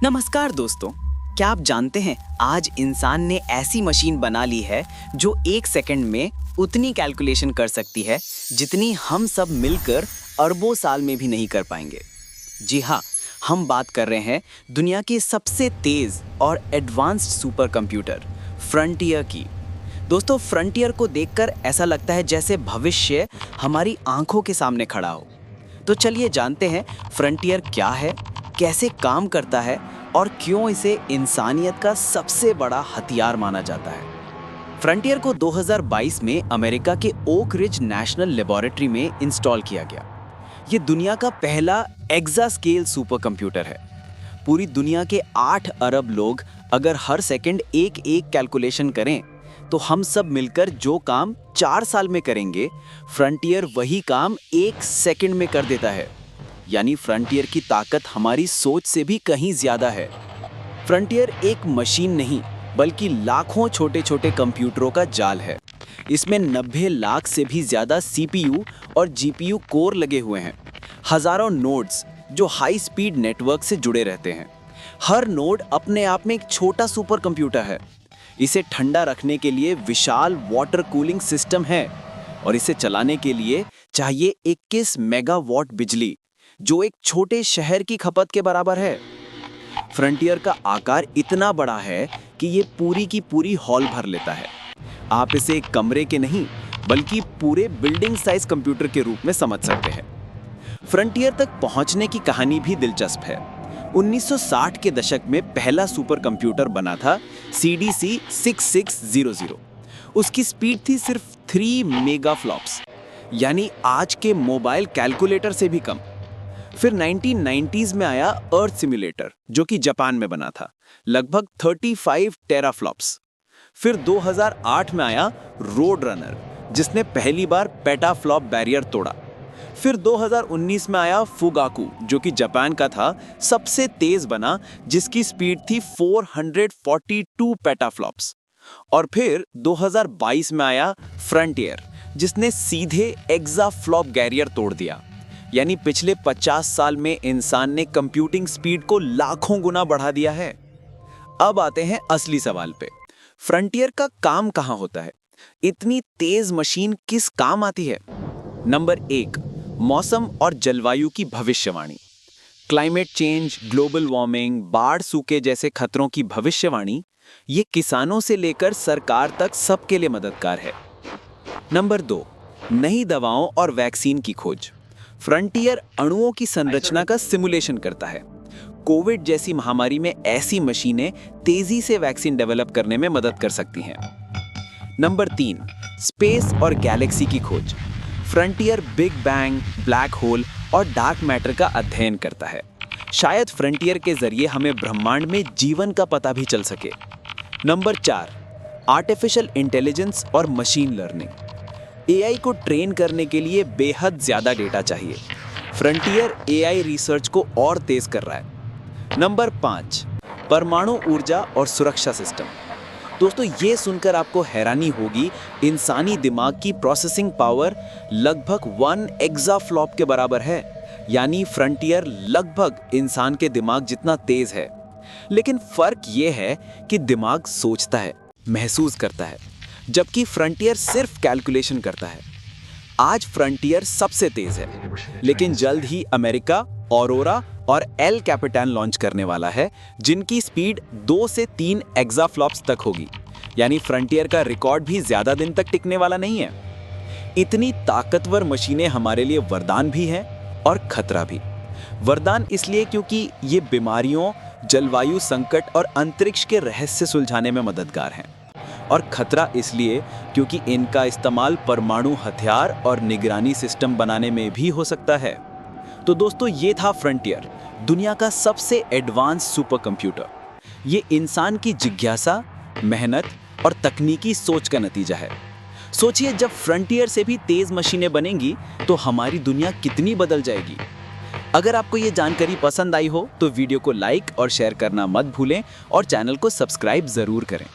नमस्कार दोस्तों, क्या आप जानते हैं आज इंसान ने ऐसी मशीन बना ली है जो 1 सेकंड में उतनी कैलकुलेशन कर सकती है जितनी हम सब मिलकर अरबों साल में भी नहीं कर पाएंगे। जी हाँ, हम बात कर रहे हैं दुनिया के सबसे तेज और एडवांस्ड सुपर कंप्यूटर फ्रंटियर की। दोस्तों, फ्रंटियर को देखकर ऐसा लगता है जैसे भविष्य हमारी आंखों के सामने खड़ा हो। तो चलिए जानते हैं फ्रंटियर क्या है, कैसे काम करता है और क्यों इसे इंसानियत का सबसे बड़ा हथियार माना जाता है। फ्रंटियर को 2022 में अमेरिका के ओक रिज नेशनल लेबोरेटरी में इंस्टॉल किया गया। ये दुनिया का पहला एक्सास्केल सुपर कंप्यूटर है। पूरी दुनिया के 8 अरब लोग अगर हर सेकंड एक कैलकुलेशन करें तो हम सब मिलकर जो काम 4 साल में करेंगे, फ्रंटियर वही काम 1 सेकंड में कर देता है। यानी फ्रंटियर की ताकत हमारी सोच से भी कहीं ज्यादा है। फ्रंटियर एक मशीन नहीं बल्कि लाखों छोटे छोटे कंप्यूटरों का जाल है। इसमें 90 लाख से भी ज्यादा सीपीयू और जीपीयू कोर लगे हुए हैं। हजारों नोड्स जो हाई स्पीड नेटवर्क से जुड़े रहते हैं। हर नोड अपने आप में एक छोटा सुपर कंप्यूटर है। इसे ठंडा रखने के लिए विशाल वाटर कूलिंग सिस्टम है और इसे चलाने के लिए चाहिए 21 मेगावाट बिजली, जो एक छोटे शहर की खपत के बराबर है। फ्रंटियर का आकार इतना बड़ा है कि ये पूरी की पूरी हॉल भर लेता है। आप इसे एक कमरे के नहीं बल्कि पूरे बिल्डिंग साइज कंप्यूटर के रूप में समझ सकते हैं। फ्रंटियर तक पहुंचने की कहानी भी दिलचस्प है। 1960 के दशक में पहला सुपर कंप्यूटर बना था CDC 6600। उसकी स्पीड थी सिर्फ 3 मेगाफ्लॉप्स, यानी आज के मोबाइल कैलकुलेटर से भी कम। फिर 1990s में आया अर्थ सिम्युलेटर, जो कि जापान में बना था, लगभग 35 टेराफ्लॉप्स। फिर 2008 में आया रोड रनर, जिसने पहली बार पेटाफ्लॉप बैरियर तोड़ा। फिर 2019 में आया फुगाकू, जो कि जापान का था, सबसे तेज बना, जिसकी स्पीड थी 442 पेटाफ्लॉप्स। और फिर 2022 में आया फ्रंटियर, जिसने सीधे एक्साफ्लॉप बैरियर तोड़ दिया। यानी पिछले 50 साल में इंसान ने कंप्यूटिंग स्पीड को लाखों गुना बढ़ा दिया है। अब आते हैं असली सवाल पे। फ्रंटियर का काम कहां होता है? इतनी तेज मशीन किस काम आती है? नंबर 1, मौसम और जलवायु की भविष्यवाणी। क्लाइमेट चेंज, ग्लोबल वार्मिंग, बाढ़, सूखे जैसे खतरों की भविष्यवाणी ये किसानों से लेकर सरकार तक सबके लिए मददगार है। नंबर 2, नई दवाओं और वैक्सीन की खोज। फ्रंटियर अणुओं की संरचना का सिमुलेशन करता है। कोविड जैसी महामारी में ऐसी मशीनें तेजी से वैक्सीन डेवलप करने में मदद कर सकती हैं। नंबर 3, स्पेस और गैलेक्सी की खोज। Frontier big bang, black hole और डार्क मैटर का अध्ययन करता है। शायद फ्रंटियर के जरिए हमें ब्रह्मांड में जीवन का पता भी चल सके। नंबर 4, आर्टिफिशियल इंटेलिजेंस और मशीन लर्निंग। AI को ट्रेन करने के लिए बेहद ज्यादा डेटा चाहिए। फ्रंटियर AI रिसर्च को और तेज कर रहा है। नंबर 5, परमाणु ऊर्जा और सुरक्षा सिस्टम। दोस्तों, ये सुनकर आपको हैरानी होगी, इंसानी दिमाग की प्रोसेसिंग पावर लगभग 1 एक्साफ्लॉप के बराबर है। यानी फ्रंटियर लगभग इंसान के दिमाग जितना तेज है। लेकिन फर्क ये है कि दिमाग सोचता है, महसूस करता है, जबकि फ्रंटियर सिर्फ कैलकुलेशन करता है। आज फ्रंटियर सबसे तेज है, लेकिन जल्द ही अमेरिका ऑरोरा और एल कैपिटन लॉन्च करने वाला है, जिनकी स्पीड 2 से 3 एक्साफ्लॉप्स तक होगी। यानी फ्रंटियर का रिकॉर्ड भी ज्यादा दिन तक टिकने वाला नहीं है। इतनी ताकतवर मशीनें हमारे लिए वरदान भी हैं और खतरा भी। वरदान इसलिए क्योंकि ये बीमारियों, जलवायु संकट और अंतरिक्ष के रहस्य सुलझाने में मददगार हैं। और खतरा इसलिए क्योंकि इनका इस्तेमाल परमाणु हथियार और निगरानी सिस्टम बनाने में भी हो सकता है। तो दोस्तों, ये था फ्रंटियर, दुनिया का सबसे एडवांस सुपर कंप्यूटर। ये इंसान की जिज्ञासा, मेहनत और तकनीकी सोच का नतीजा है। सोचिए, जब फ्रंटियर से भी तेज मशीनें बनेंगी तो हमारी दुनिया कितनी बदल जाएगी। अगर आपको ये जानकारी पसंद आई हो तो वीडियो को लाइक और शेयर करना मत भूलें और चैनल को सब्सक्राइब जरूर करें।